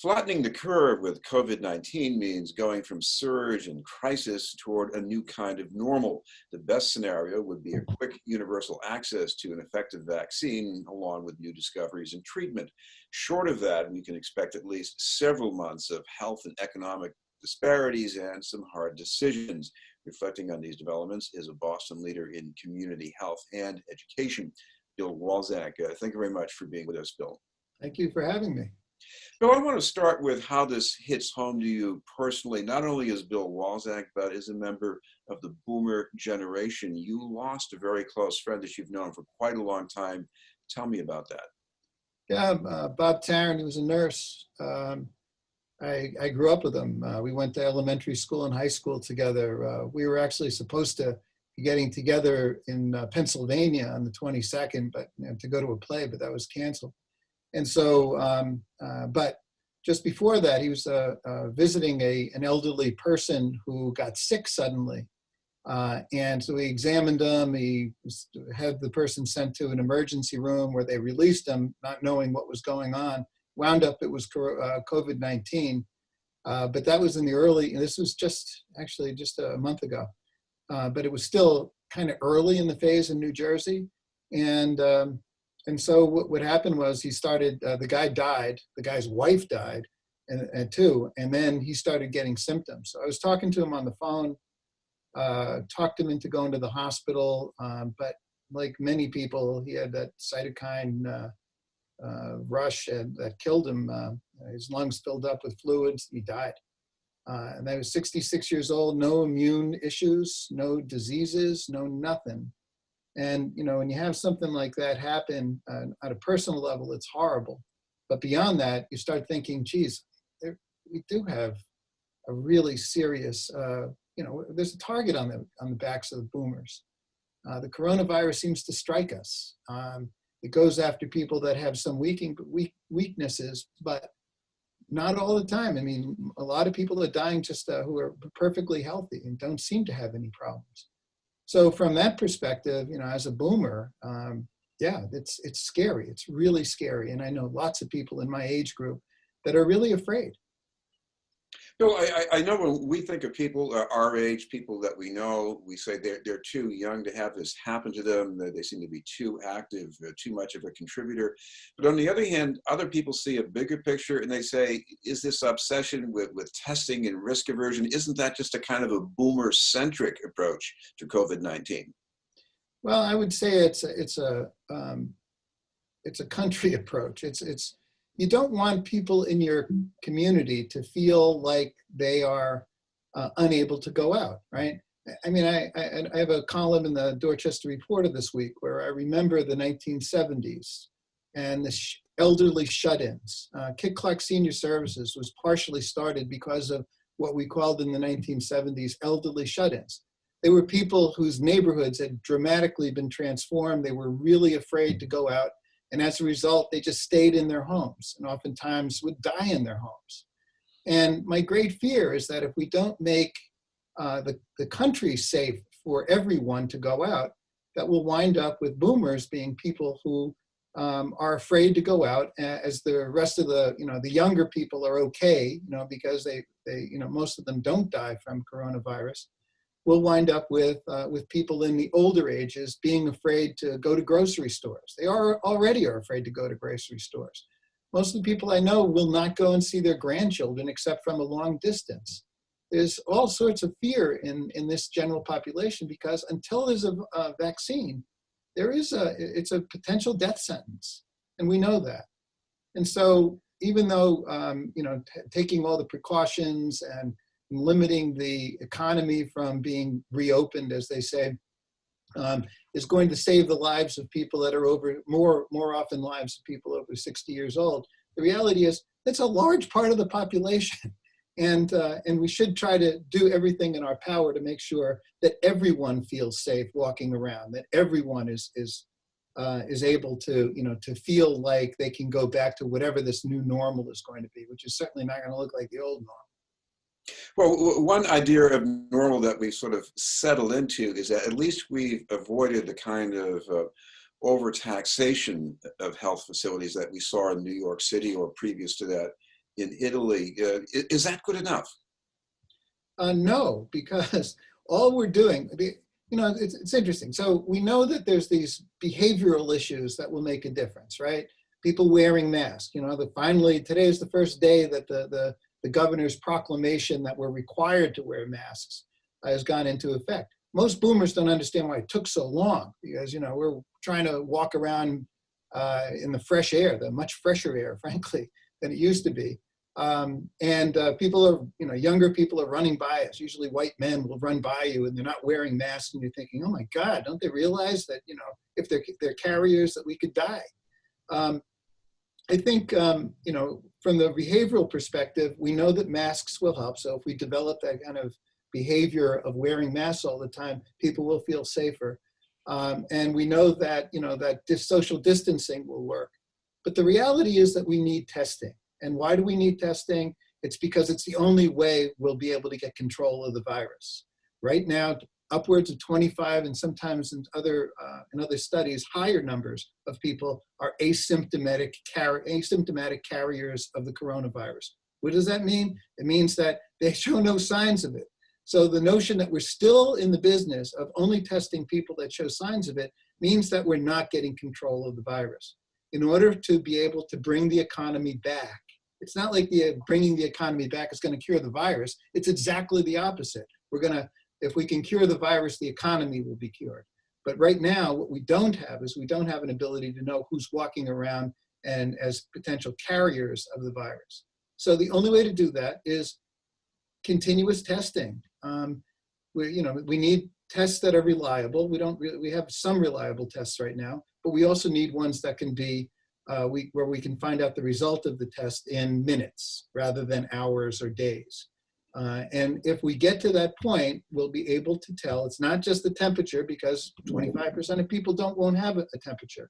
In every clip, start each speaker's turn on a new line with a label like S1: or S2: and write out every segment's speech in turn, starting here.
S1: Flattening the curve with COVID-19 means going from surge and crisis toward a new kind of normal. The best scenario would be a quick universal access to an effective vaccine, along with new discoveries and treatment. Short of that, we can expect at least several months of health and economic disparities and some hard decisions. Reflecting on these developments is a Boston leader in community health and education, Bill Walczak. Thank you very much for being with us, Bill.
S2: Thank you for having me.
S1: Bill, I want to start with how this hits home to you personally, not only as Bill Walczak, but as a member of the boomer generation. You lost a very close friend that you've known for quite a long time. Tell me about that.
S2: Yeah, Bob Tarrant, he was a nurse. I grew up with him. We went to elementary school and high school together. We were actually supposed to be getting together in Pennsylvania on the 22nd, but to go to a play, but that was canceled. And so, but just before that, he was visiting an elderly person who got sick suddenly. And so we examined him. He had the person sent to an emergency room where they released him, not knowing what was going on. Wound up, it was COVID-19. But that was in the early, and this was just a month ago. But it was still kind of early in the phase in New Jersey. And so what happened was he started, the guy died, the guy's wife died, and too, and then he started getting symptoms. So I was talking to him on the phone, talked him into going to the hospital, but like many people, he had that cytokine rush that killed him. His lungs filled up with fluids, he died. And I was 66 years old, no immune issues, no diseases, no nothing. And, when you have something like that happen at a personal level, it's horrible. But beyond that, you start thinking, geez, we do have a really serious, there's a target on the backs of the boomers. The coronavirus seems to strike us. It goes after people that have some weaknesses, but not all the time. I mean, a lot of people are dying just who are perfectly healthy and don't seem to have any problems. So from that perspective, as a boomer, it's scary. It's really scary. And I know lots of people in my age group that are really afraid.
S1: Bill, I know when we think of people our age, people that we know, we say they're too young to have this happen to them. They seem to be too active, too much of a contributor. But on the other hand, other people see a bigger picture and they say, is this obsession with testing and risk aversion, isn't that just a kind of a boomer-centric approach to COVID-19?
S2: Well, I would say it's a country approach. You don't want people in your community to feel like they are unable to go out, right? I mean, I have a column in the Dorchester Reporter this week where I remember the 1970s and the elderly shut-ins. Kit Clark Senior Services was partially started because of what we called in the 1970s elderly shut-ins. They were people whose neighborhoods had dramatically been transformed. They were really afraid to go out. And as a result, they just stayed in their homes and oftentimes would die in their homes. And my great fear is that if we don't make the country safe for everyone to go out, that we'll wind up with boomers being people who are afraid to go out, as the rest of the younger people are okay, because they most of them don't die from coronavirus. We'll wind up with people in the older ages being afraid to go to grocery stores. They already are afraid to go to grocery stores. Most of the people I know will not go and see their grandchildren except from a long distance. There's all sorts of fear in this general population because until there's a vaccine, it's a potential death sentence, and we know that. And so even though taking all the precautions and limiting the economy from being reopened, as they say, is going to save the lives of people that are more often lives of people over 60 years old. The reality is it's a large part of the population. And we should try to do everything in our power to make sure that everyone feels safe walking around, that everyone is able to feel like they can go back to whatever this new normal is going to be, which is certainly not going to look like the old normal.
S1: Well, one idea of normal that we sort of settled into is that at least we've avoided the kind of overtaxation of health facilities that we saw in New York City or previous to that in Italy. Is that good enough?
S2: No, because all we're doing, it's interesting. So we know that there's these behavioral issues that will make a difference, right? People wearing masks. Finally, today is the first day that the governor's proclamation that we're required to wear masks has gone into effect. Most boomers don't understand why it took so long, because we're trying to walk around in the fresh air, the much fresher air, frankly, than it used to be. People are, younger people are running by us. Usually white men will run by you and they're not wearing masks, and you're thinking, oh my God, don't they realize that, if they're carriers, that we could die. I think, from the behavioral perspective, we know that masks will help. So if we develop that kind of behavior of wearing masks all the time, people will feel safer. And we know that, that social distancing will work. But the reality is that we need testing. And why do we need testing? It's because it's the only way we'll be able to get control of the virus. Right now, upwards of 25, and sometimes in other studies, higher numbers of people are asymptomatic carriers of the coronavirus. What does that mean? It means that they show no signs of it. So the notion that we're still in the business of only testing people that show signs of it means that we're not getting control of the virus. In order to be able to bring the economy back, it's not like bringing the economy back is going to cure the virus. It's exactly the opposite. If we can cure the virus, the economy will be cured. But right now, what we don't have is we don't have an ability to know who's walking around and as potential carriers of the virus. So the only way to do that is continuous testing. We need tests that are reliable. We have some reliable tests right now, but we also need ones that can be where we can find out the result of the test in minutes rather than hours or days. And if we get to that point, we'll be able to tell. It's not just the temperature, because 25% of people won't have a temperature.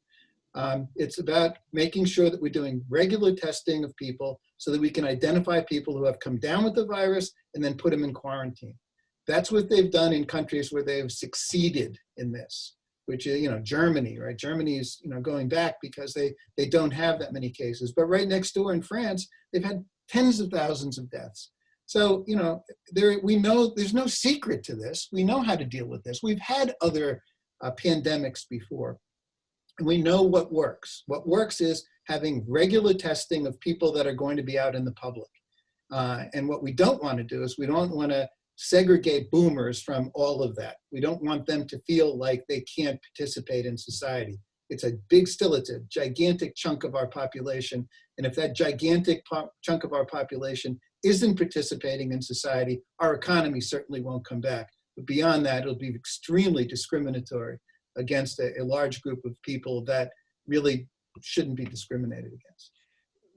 S2: It's about making sure that we're doing regular testing of people so that we can identify people who have come down with the virus and then put them in quarantine. That's what they've done in countries where they've succeeded in this, which is, Germany, right? Germany is, going back because they don't have that many cases. But right next door in France, they've had tens of thousands of deaths. So, we know there's no secret to this. We know how to deal with this. We've had other pandemics before, and we know what works. What works is having regular testing of people that are going to be out in the public. And what we don't want to do is we don't want to segregate boomers from all of that. We don't want them to feel like they can't participate in society. It's a gigantic chunk of our population. And if that gigantic chunk of our population isn't participating in society, our economy certainly won't come back. But beyond that, it'll be extremely discriminatory against a large group of people that really shouldn't be discriminated against.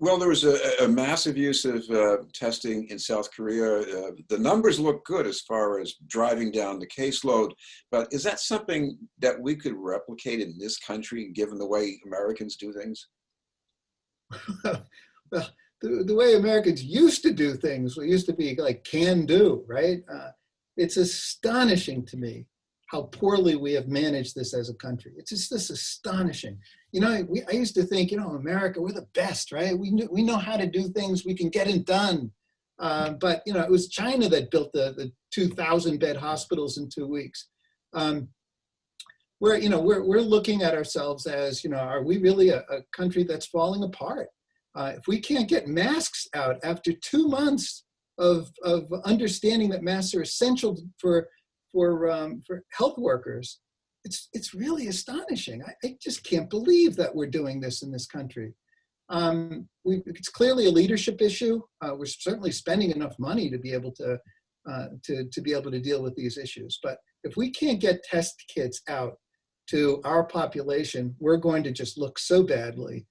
S1: Well, there was a massive use of testing in South Korea. The numbers look good as far as driving down the caseload, but is that something that we could replicate in this country, given the way Americans do things?
S2: Well, the way Americans used to do things, we used to be like can do, right? It's astonishing to me how poorly we have managed this as a country. It's just this astonishing. I used to think, America, we're the best, right? We know how to do things. We can get it done. But it was China that built the 2,000 bed hospitals in 2 weeks. We're looking at ourselves as, are we really a country that's falling apart? If we can't get masks out after 2 months of understanding that masks are essential for health workers, it's really astonishing. I just can't believe that we're doing this in this country. It's clearly a leadership issue. We're certainly spending enough money to be able to be able to deal with these issues. But if we can't get test kits out to our population, we're going to just look so badly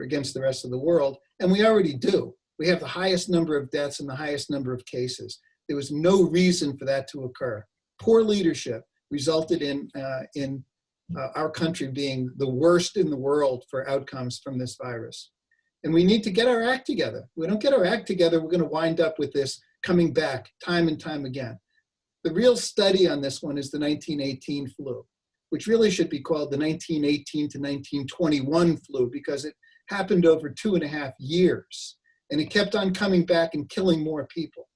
S2: against the rest of the world. And we already do. We have the highest number of deaths and the highest number of cases. There was no reason for that to occur. Poor leadership resulted in our country being the worst in the world for outcomes from this virus. And we need to get our act together. If we don't get our act together, we're going to wind up with this coming back time and time again. The real study on this one is the 1918 flu, which really should be called the 1918 to 1921 flu, because it happened over 2.5 years. and it kept on coming back and killing more people.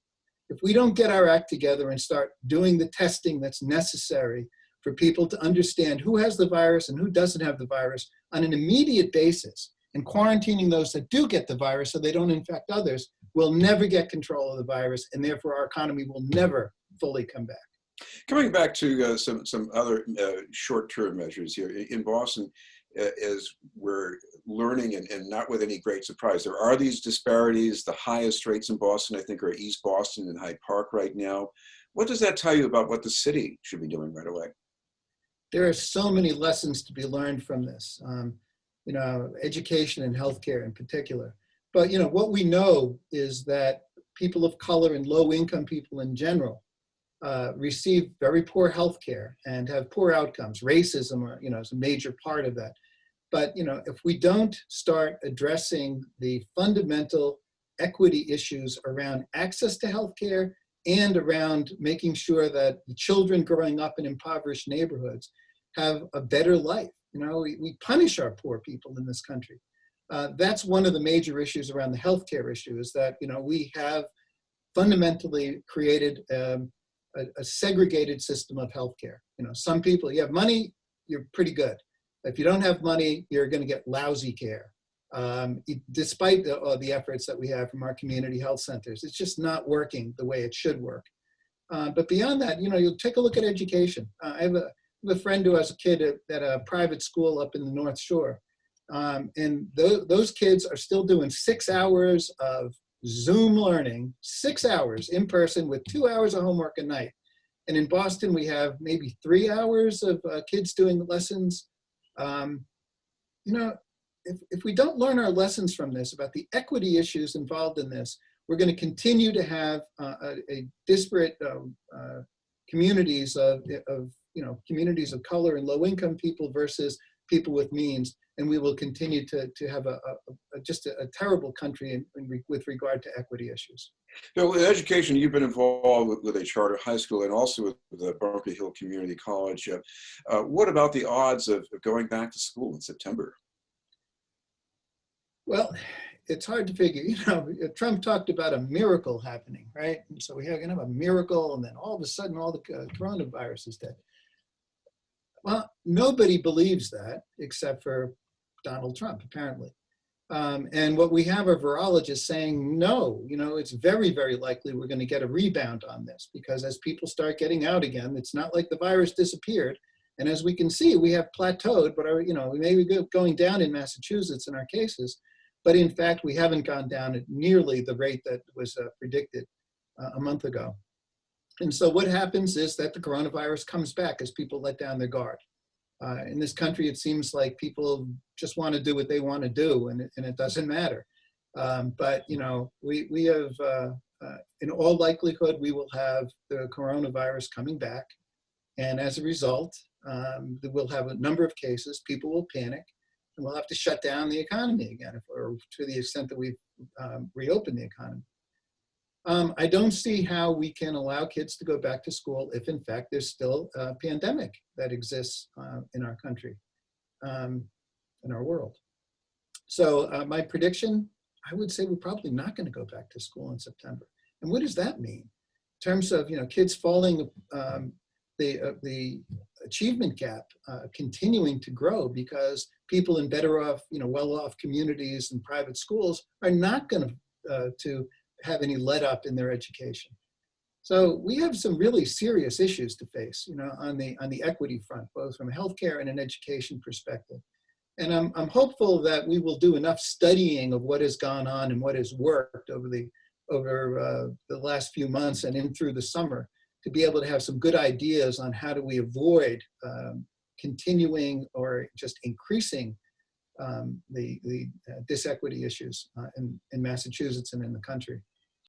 S2: If we don't get our act together and start doing the testing that's necessary for people to understand who has the virus and who doesn't have the virus on an immediate basis, and quarantining those that do get the virus so they don't infect others, we'll never get control of the virus, and therefore our economy will never fully come back.
S1: Coming back to some other short-term measures here in Boston, as we're learning, and not with any great surprise, there are these disparities. The highest rates in Boston, I think, are East Boston and Hyde Park right now. What does that tell you about what the city should be doing right away?
S2: There are so many lessons to be learned from this, education and healthcare in particular. But what we know is that people of color and low-income people in general receive very poor health care and have poor outcomes. Racism, is a major part of that. But, if we don't start addressing the fundamental equity issues around access to health care and around making sure that the children growing up in impoverished neighborhoods have a better life. We punish our poor people in this country. That's one of the major issues around the healthcare issue, is that, we have fundamentally created a segregated system of healthcare. Some people, you have money, you're pretty good. If you don't have money, you're going to get lousy care. Despite the efforts that we have from our community health centers, it's just not working the way it should work. But beyond that, you'll take a look at education. I have a friend who has a kid at a private school up in the North Shore. And those kids are still doing 6 hours of Zoom learning, 6 hours in person with 2 hours of homework a night. And in Boston, we have maybe 3 hours of kids doing lessons. If we don't learn our lessons from this about the equity issues involved in this, we're going to continue to have a disparate communities of communities of color and low-income people versus people with means, and we will continue to have just a terrible country with regard to equity issues.
S1: Bill, in education, you've been involved with a charter high school and also with the Bunker Hill Community College. What about the odds of going back to school in September?
S2: Well, it's hard to figure. Trump talked about a miracle happening, right? And so we're going to have a miracle, and then all of a sudden, all the coronavirus is dead. Well, nobody believes that except for Donald Trump, apparently. And what we have are virologists saying, no, it's very, very likely we're going to get a rebound on this, because as people start getting out again, it's not like the virus disappeared. And as we can see, we have plateaued, but we may be going down in Massachusetts in our cases. But in fact, we haven't gone down at nearly the rate that was predicted a month ago. And so what happens is that the coronavirus comes back as people let down their guard. In this country, it seems like people just want to do what they want to do, and it doesn't matter. But we have, in all likelihood, we will have the coronavirus coming back. And as a result, we'll have a number of cases, people will panic, and we'll have to shut down the economy again, or to the extent that we've reopened the economy. I don't see how we can allow kids to go back to school if, in fact, there's still a pandemic that exists in our country, in our world. So my prediction, I would say we're probably not going to go back to school in September. And what does that mean? In terms of kids falling, the achievement gap continuing to grow because people in better off, well-off communities and private schools are not going to have any let up in their education. So we have some really serious issues to face, on the equity front, both from a healthcare and an education perspective. And I'm hopeful that we will do enough studying of what has gone on and what has worked over the last few months and in through the summer to be able to have some good ideas on how do we avoid continuing or just increasing the disequity issues in Massachusetts and in the country.